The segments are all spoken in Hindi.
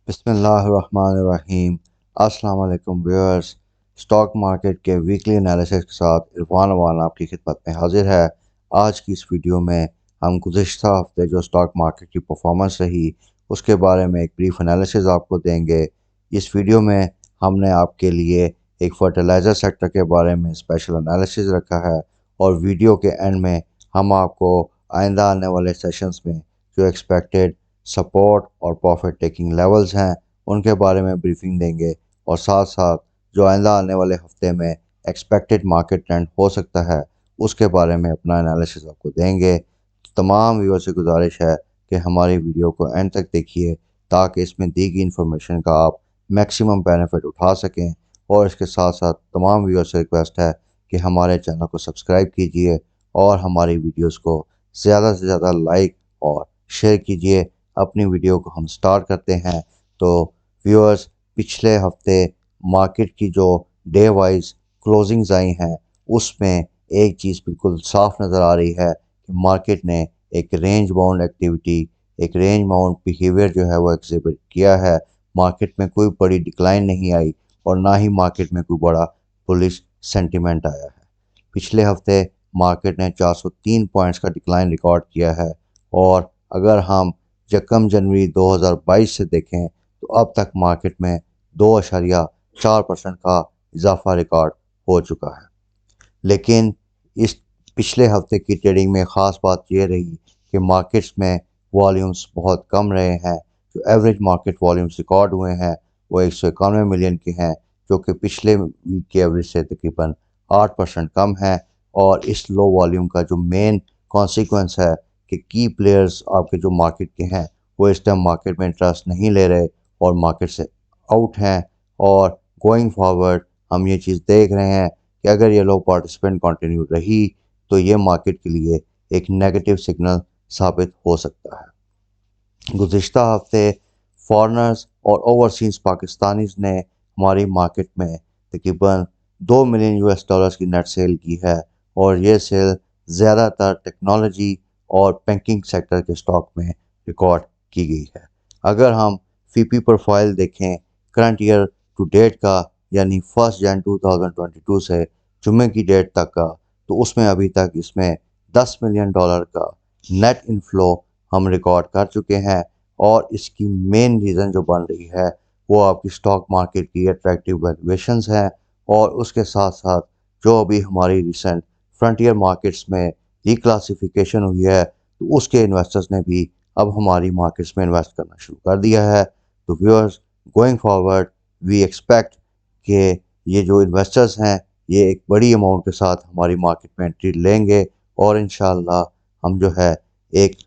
बिस्मिल्लाहिर्रहमानिर्रहीम। अस्सलाम वालेकुम व्यूअर्स। स्टॉक मार्केट के वीकली एनालिसिस के साथ इरफान अवान आपकी खिदमत में हाजिर है। आज की इस वीडियो में हम गुज़िश्ता हफ्ते जो स्टॉक मार्केट की परफॉर्मेंस रही उसके बारे में एक ब्रीफ एनालिसिस आपको देंगे। इस वीडियो में हमने आपके लिए एक फर्टिलाइज़र सेक्टर के बारे में स्पेशल एनालिसिस रखा है और वीडियो के एंड में हम आपको आइंदा आने वाले सेशंस में जो एक्सपेक्टेड सपोर्ट और प्रॉफिट टेकिंग लेवल्स हैं उनके बारे में ब्रीफिंग देंगे और साथ साथ जो आइंदा आने वाले हफ्ते में एक्सपेक्टेड मार्केट ट्रेंड हो सकता है उसके बारे में अपना एनालिसिस आपको देंगे। तमाम व्यूअर्स से गुजारिश है कि हमारी वीडियो को एंड तक देखिए ताकि इसमें दी गई इंफॉर्मेशन का आप मैक्सिमम बेनिफिट उठा सकें। और इसके साथ साथ तमाम व्यूअर्स से रिक्वेस्ट है कि हमारे चैनल को सब्सक्राइब कीजिए और हमारी वीडियोस को ज़्यादा से ज़्यादा लाइक और शेयर कीजिए। अपनी वीडियो को हम स्टार्ट करते हैं। तो व्यूअर्स, पिछले हफ्ते मार्केट की जो डे वाइज क्लोजिंग्स आई हैं उसमें एक चीज़ बिल्कुल साफ नज़र आ रही है कि मार्केट ने एक रेंज बाउंड एक्टिविटी, एक रेंज बाउंड बिहेवियर जो है वो एग्जिबिट किया है। मार्केट में कोई बड़ी डिक्लाइन नहीं आई और ना ही मार्केट में कोई बड़ा बुलिश सेंटिमेंट आया है। पिछले हफ्ते मार्केट ने 403 पॉइंट्स का डिक्लाइन रिकॉर्ड किया है और अगर हम यकम जनवरी 2022 से देखें तो अब तक मार्केट में 2.4% का इजाफा रिकॉर्ड हो चुका है। लेकिन इस पिछले हफ्ते की ट्रेडिंग में ख़ास बात यह रही कि मार्केट्स में वॉल्यूम्स बहुत कम रहे हैं। जो एवरेज मार्केट वॉल्यूम्स रिकॉर्ड हुए हैं वो 191 मिलियन के हैं, जो कि पिछले वीक के एवरेज से तकरीबन 8% कम है। और इस लो वॉल्यूम का जो मेन कॉन्सिक्वेंस है कि की प्लेयर्स आपके जो मार्केट के हैं वो इस टाइम मार्केट में इंटरेस्ट नहीं ले रहे और मार्केट से आउट हैं। और गोइंग फॉरवर्ड हम ये चीज़ देख रहे हैं कि अगर ये लो पार्टिसिपेंट कंटिन्यू रही तो ये मार्केट के लिए एक नेगेटिव सिग्नल साबित हो सकता है। गुज़िश्ता हफ्ते फॉरेनर्स और ओवरसीज़ पाकिस्तानीज़ ने हमारी मार्केट में तकरीबन 2 मिलियन यूएस डॉलर्स की नेट सेल की है और ये सेल ज़्यादातर टेक्नोलॉजी और बैंकिंग सेक्टर के स्टॉक में रिकॉर्ड की गई है। अगर हम फीपी प्रोफाइल देखें करंट ईयर टू डेट का, यानी 1 जनवरी 2022 से जुम्मे की डेट तक का, तो उसमें अभी तक इसमें 10 मिलियन डॉलर का नेट इनफ्लो हम रिकॉर्ड कर चुके हैं। और इसकी मेन रीज़न जो बन रही है वो आपकी स्टॉक मार्केट की अट्रैक्टिव वैल्यूएशंस हैं और उसके साथ साथ जो अभी हमारी रिसेंट फ्रंटियर मार्केट्स में रिक्लासिफिकेशन हुई है तो उसके इन्वेस्टर्स ने भी अब हमारी मार्केट्स में इन्वेस्ट करना शुरू कर दिया है। तो viewers, going forward we expect कि ये जो इन्वेस्टर्स हैं ये एक बड़ी अमाउंट के साथ हमारी मार्केट में एंट्री लेंगे और इंशाल्लाह हम जो है एक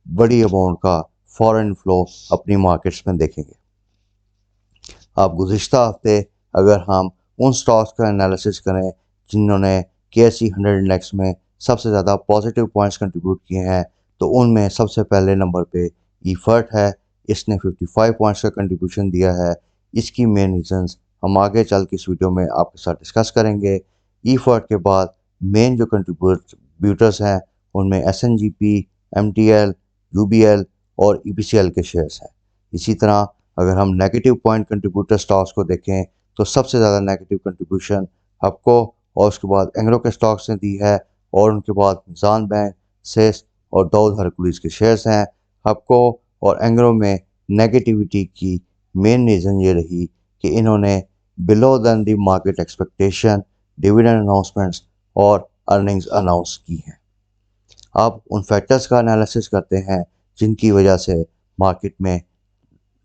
बड़ी अमाउंट का फॉरेन फ्लो अपनी मार्केट्स में देखेंगे। अब गुज़िश्ता हफ्ते अगर हम उन स्टॉक्स का एनालिसिस करें जिन्होंने KSE 100 इंडेक्स में सबसे ज़्यादा पॉजिटिव पॉइंट्स कंट्रीब्यूट किए हैं तो उनमें सबसे पहले नंबर पे ईफर्ट है। इसने 55 पॉइंट्स का कंट्रीब्यूशन दिया है। इसकी मेन रीजंस हम आगे चल के इस वीडियो में आपके साथ डिस्कस करेंगे। ईफर्ट के बाद मेन जो कंट्रीब्यूटर्स हैं उनमें SNGP, MTL, UBL और EPCL के शेयर्स हैं। इसी तरह अगर हम नेगेटिव पॉइंट कंट्रीब्यूटर स्टॉक्स को देखें तो सबसे ज़्यादा नेगेटिव कंट्रीब्यूशन हपको और उसके बाद एंग्रो के स्टॉक्स ने दी है और उनके बाद मिज़ान बैंक, सेस और दाऊद हरकुलिस के शेयर्स हैं। हपको और एंग्रो में नेगेटिविटी की मेन रीज़न ये रही कि इन्होंने below than the market expectation dividend announcements और अर्निंग्स अनाउंस की हैं। अब उन फैक्टर्स का एनालिसिस करते हैं जिनकी वजह से मार्केट में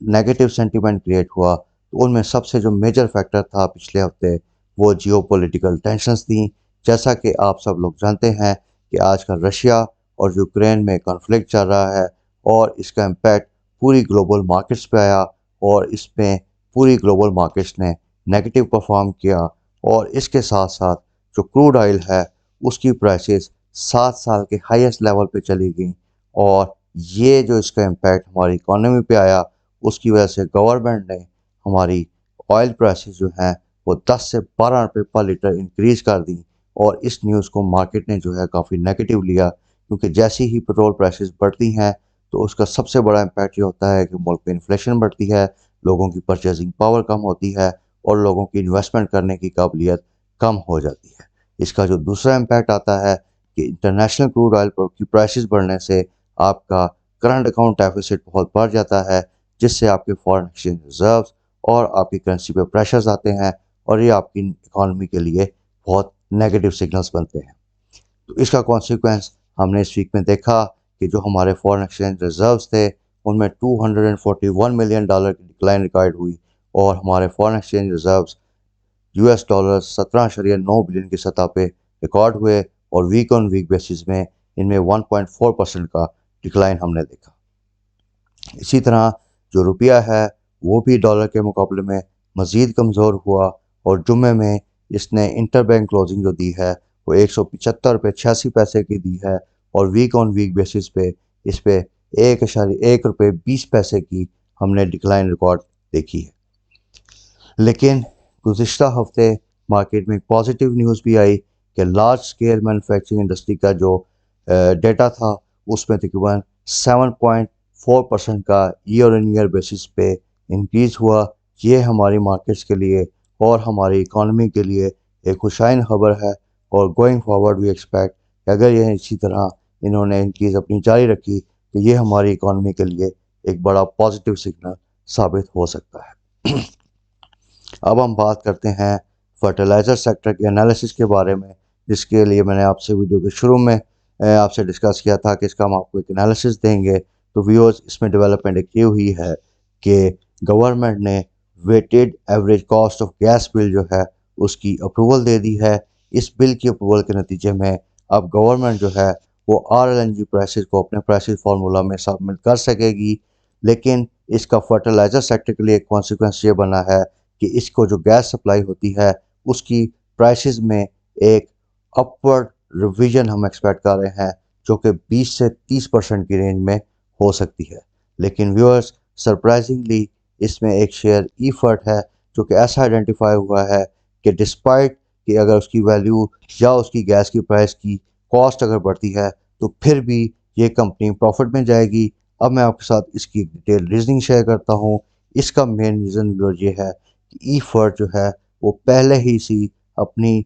नेगेटिव सेंटीमेंट क्रिएट हुआ। तो उनमें सबसे जो मेजर फैक्टर था पिछले हफ्ते वो जियोपॉलिटिकल टेंशंस थी। जैसा कि आप सब लोग जानते हैं कि आजकल रशिया और यूक्रेन में कॉन्फ्लिक्ट चल रहा है और इसका इम्पैक्ट पूरी ग्लोबल मार्केट्स पे आया और इसमें पूरी ग्लोबल मार्केट्स ने नेगेटिव परफॉर्म किया। और इसके साथ साथ जो क्रूड ऑयल है उसकी प्राइसेस 7 साल के हाईएस्ट लेवल पे चली गई और ये जो इसका इम्पैक्ट हमारी इकोनॉमी पे आया उसकी वजह से गवर्नमेंट ने हमारी ऑयल प्राइसेस जो हैं वो 10 से 12 रुपये पर लीटर इंक्रीज़ कर दी। और इस न्यूज़ को मार्केट ने जो है काफ़ी नेगेटिव लिया क्योंकि जैसी ही पेट्रोल प्राइसेस बढ़ती हैं तो उसका सबसे बड़ा इम्पैक्ट ये होता है कि मुल्क में इन्फ्लेशन बढ़ती है, लोगों की परचेजिंग पावर कम होती है और लोगों की इन्वेस्टमेंट करने की काबिलियत कम हो जाती है। इसका जो दूसरा इम्पैक्ट आता है कि इंटरनेशनल क्रूड ऑयल की प्राइसेस बढ़ने से आपका करंट अकाउंट डेफिसिट बहुत बढ़ जाता है, जिससे आपके फॉरेन एक्सचेंज रिजर्व्स और आपकी करेंसी पे प्रेशर्स आते हैं और ये आपकी इकॉनमी के लिए बहुत नेगेटिव सिग्नल्स बनते हैं। तो इसका कॉन्सिक्वेंस हमने इस वीक में देखा कि जो हमारे फॉरेन एक्सचेंज रिजर्व्स थे उनमें $241 मिलियन की डिक्लाइन रिकॉर्ड हुई और हमारे फॉरेन एक्सचेंज रिजर्व्स $17.9 बिलियन की सतह पे रिकॉर्ड हुए और वीक ऑन वीक बेसिस में इनमें 1.4% का डिक्लाइन हमने देखा। इसी तरह जो रुपया है वो भी डॉलर के मुकाबले में मज़ीद कमज़ोर हुआ और जुम्मे में इसने इंटर बैंक क्लोजिंग जो दी है वो 175 रुपये 86 पैसे की दी है और वीक ऑन वीक बेसिस पे इस पे 1.01 रुपये 20 पैसे की हमने डिक्लाइन रिकॉर्ड देखी है। लेकिन गुज़िश्ता हफ्ते मार्केट में एक पॉजिटिव न्यूज़ भी आई कि लार्ज स्केल मैन्युफैक्चरिंग इंडस्ट्री का जो डेटा था उसमें तकरीबन 7.4% का ईयर इन ईयर बेसिस पे इंक्रीज़ हुआ। ये हमारी मार्केट्स के लिए और हमारी इकॉनमी के लिए एक खुशाइन खबर है और गोइंग फॉरवर्ड वी एक्सपेक्ट कि अगर ये इसी तरह इन्होंने इंक्रीज़ अपनी जारी रखी तो ये हमारी इकॉनमी के लिए एक बड़ा पॉजिटिव सिग्नल साबित हो सकता है। अब हम बात करते हैं फर्टिलाइज़र सेक्टर के एनालिसिस के बारे में, जिसके लिए मैंने आपसे वीडियो के शुरू में आपसे डिस्कस किया था कि इसका हम आपको एक एनालिसिस देंगे। तो व्यूअर्स, इसमें डेवलपमेंट एक ये हुई है कि गवर्नमेंट ने weighted average cost of gas bill जो है उसकी अप्रूवल दे दी है। इस बिल की अप्रूवल के नतीजे में अब गवर्नमेंट जो है वो RLNG प्राइसेस को अपने प्राइसेस फार्मूला में शामिल कर सकेगी। लेकिन इसका फर्टिलाइज़र सेक्टर के लिए एक कॉन्सिक्वेंस ये बना है कि इसको जो गैस सप्लाई होती है उसकी प्राइसेस में एक अपवर्ड रिवीजन हम एक्सपेक्ट कर रहे हैं, जो कि 20 से 30% की रेंज में हो सकती है। लेकिन व्यूअर्स, सरप्राइजिंगली इसमें एक शेयर ईफर्ट है जो कि ऐसा आइडेंटिफाई हुआ है कि डिस्पाइट कि अगर उसकी वैल्यू या उसकी गैस की प्राइस की कॉस्ट अगर बढ़ती है तो फिर भी ये कंपनी प्रॉफिट में जाएगी। अब मैं आपके साथ इसकी डिटेल रीजनिंग शेयर करता हूँ। इसका मेन रीज़न ये है कि ईफर्ट जो है वो पहले ही सी अपनी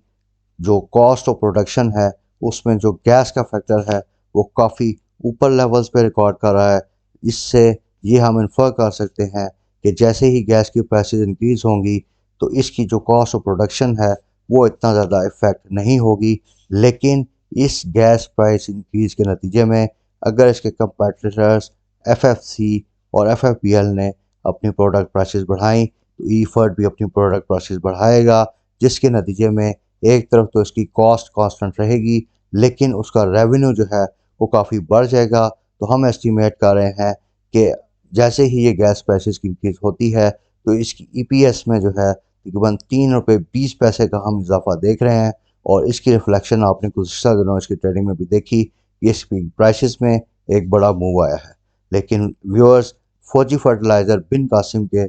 जो कॉस्ट ऑफ प्रोडक्शन है उसमें जो गैस का फैक्टर है वो काफ़ी ऊपर लेवल्स पे रिकॉर्ड कर रहा है। इससे ये हम इन्फर कर सकते हैं कि जैसे ही गैस की प्राइसेस इंक्रीज़ होंगी तो इसकी जो कॉस्ट ऑफ प्रोडक्शन है वो इतना ज़्यादा इफ़ेक्ट नहीं होगी। लेकिन इस गैस प्राइस इंक्रीज़ के नतीजे में अगर इसके कंपैटिटर्स FFC और FFPL ने अपनी प्रोडक्ट प्राइसेस बढ़ाई तो ईफर्ट भी अपनी प्रोडक्ट प्राइसेस बढ़ाएगा, जिसके नतीजे में एक तरफ तो इसकी कॉस्ट कांस्टेंट रहेगी लेकिन उसका रेवेन्यू जो है वो काफ़ी बढ़ जाएगा। तो हम एस्टिमेट कर रहे हैं कि जैसे ही ये गैस प्राइसेस की इंक्रीज़ होती है तो इसकी EPS में जो है तकरीबन $3.20 का हम इजाफा देख रहे हैं और इसकी रिफ्लेक्शन आपने गुज़श्ता दिनों इसकी ट्रेडिंग में भी देखी कि इसकी प्राइसेस में एक बड़ा मूव आया है। लेकिन व्यूअर्स, फौजी फर्टिलाइज़र बिन कासिम के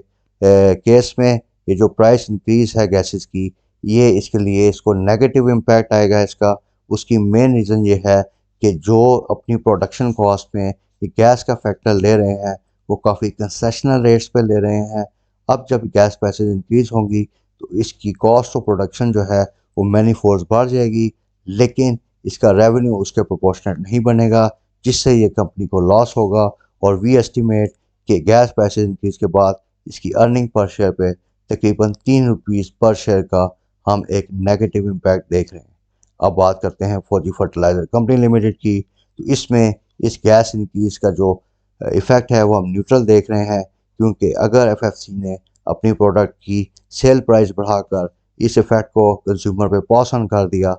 केस में ये जो प्राइस इंक्रीज़ है गैसेस की, ये इसके लिए इसको नेगेटिव इम्पैक्ट आएगा इसका। उसकी मेन रीज़न ये है कि जो अपनी प्रोडक्शन कॉस्ट में ये गैस का फैक्टर ले रहे हैं वो काफ़ी कंसेशनल रेट्स पे ले रहे हैं। अब जब गैस प्राइसेस इंक्रीज़ होंगी तो इसकी कॉस्ट ऑफ प्रोडक्शन जो है वो मैनी फोल्ड्स बढ़ जाएगी, लेकिन इसका रेवेन्यू उसके प्रोपोर्शनेट नहीं बनेगा, जिससे ये कंपनी को लॉस होगा। और वी एस्टिमेट कि गैस प्राइसेस इंक्रीज़ के बाद इसकी अर्निंग पर शेयर पे तकरीबन ₹3 पर शेयर का हम एक नेगेटिव इम्पैक्ट देख रहे हैं। अब बात करते हैं फौजी फर्टिलाइज़र कंपनी लिमिटेड की। तो इसमें इस गैस इंक्रीज़ का जो इफ़ेक्ट है वो हम न्यूट्रल देख रहे हैं, क्योंकि अगर FFC ने अपनी प्रोडक्ट की सेल प्राइस बढ़ाकर इस इफ़ेक्ट को कंज्यूमर पे पास ऑन कर दिया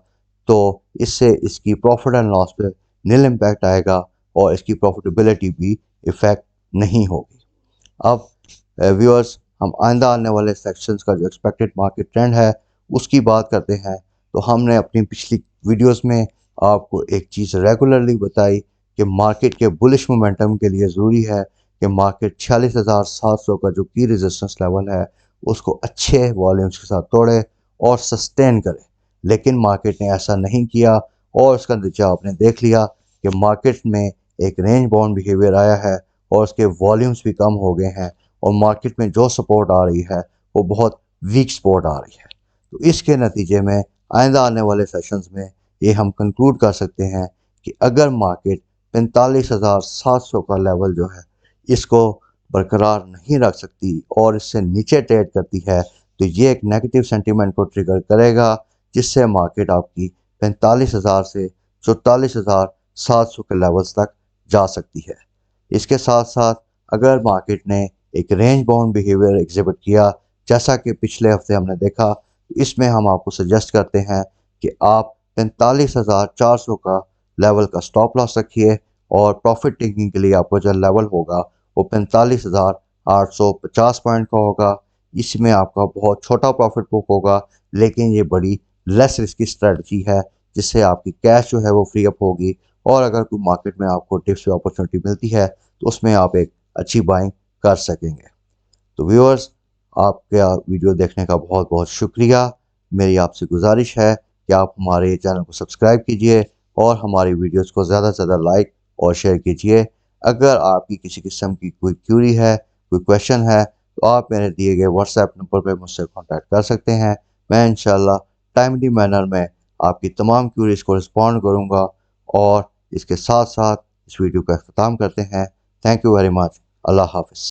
तो इससे इसकी प्रॉफिट एंड लॉस पे नील इम्पैक्ट आएगा और इसकी प्रॉफिटेबिलिटी भी इफ़ेक्ट नहीं होगी। अब व्यूअर्स, हम आइंदा आने वाले सेक्शंस का जो एक्सपेक्टेड मार्केट ट्रेंड है उसकी बात करते हैं। तो हमने अपनी पिछली वीडियोस में आपको एक चीज़ रेगुलरली बताई कि मार्केट के बुलिश मोमेंटम के लिए ज़रूरी है कि मार्केट 46,700 का जो की रेजिस्टेंस लेवल है उसको अच्छे वॉल्यूम्स के साथ तोड़े और सस्टेन करे। लेकिन मार्केट ने ऐसा नहीं किया और इसका नतीजा आपने देख लिया कि मार्केट में एक रेंज बाउंड बिहेवियर आया है और उसके वॉल्यूम्स भी कम हो गए हैं और मार्केट में जो सपोर्ट आ रही है वो बहुत वीक सपोर्ट आ रही है। तो इसके नतीजे में आइंदा आने वाले सेशंस में ये हम कंक्लूड कर सकते हैं कि अगर मार्केट 45,700 का लेवल जो है इसको बरकरार नहीं रख सकती और इससे नीचे ट्रेड करती है तो ये एक नेगेटिव सेंटीमेंट को ट्रिगर करेगा, जिससे मार्केट आपकी 45,000 से 44,700 के लेवल्स तक जा सकती है। इसके साथ साथ अगर मार्केट ने एक रेंज बाउंड बिहेवियर एग्जिबिट किया जैसा कि पिछले हफ्ते हमने देखा, तो इसमें हम आपको सजेस्ट करते हैं कि आप 45,400 का लेवल का स्टॉप लॉस रखिए और प्रॉफिट टेकिंग के लिए आपको जो लेवल होगा वो 45,850 पॉइंट का होगा। इसमें आपका बहुत छोटा प्रॉफिट बुक होगा, लेकिन ये बड़ी लेस रिस्की स्ट्रेटजी है जिससे आपकी कैश जो है वो फ्री अप होगी और अगर कोई मार्केट में आपको टिप्स या अपॉर्चुनिटी मिलती है तो उसमें आप एक अच्छी बाइंग कर सकेंगे। तो व्यूअर्स, आपका वीडियो देखने का बहुत बहुत शुक्रिया। मेरी आपसे गुजारिश है कि आप हमारे चैनल को सब्सक्राइब कीजिए और हमारी वीडियोस को ज़्यादा से ज़्यादा लाइक और शेयर कीजिए। अगर आपकी किसी किस्म की कोई क्यूरी है, कोई क्वेश्चन है, तो आप मेरे दिए गए व्हाट्सएप नंबर पर मुझसे कॉन्टैक्ट कर सकते हैं। मैं इंशाल्लाह टाइमली मैनर में आपकी तमाम क्यूरीज को रिस्पॉन्ड करूँगा। और इसके साथ साथ इस वीडियो का अख्ताम करते हैं। Thank you very much. अल्लाह हाफिज़।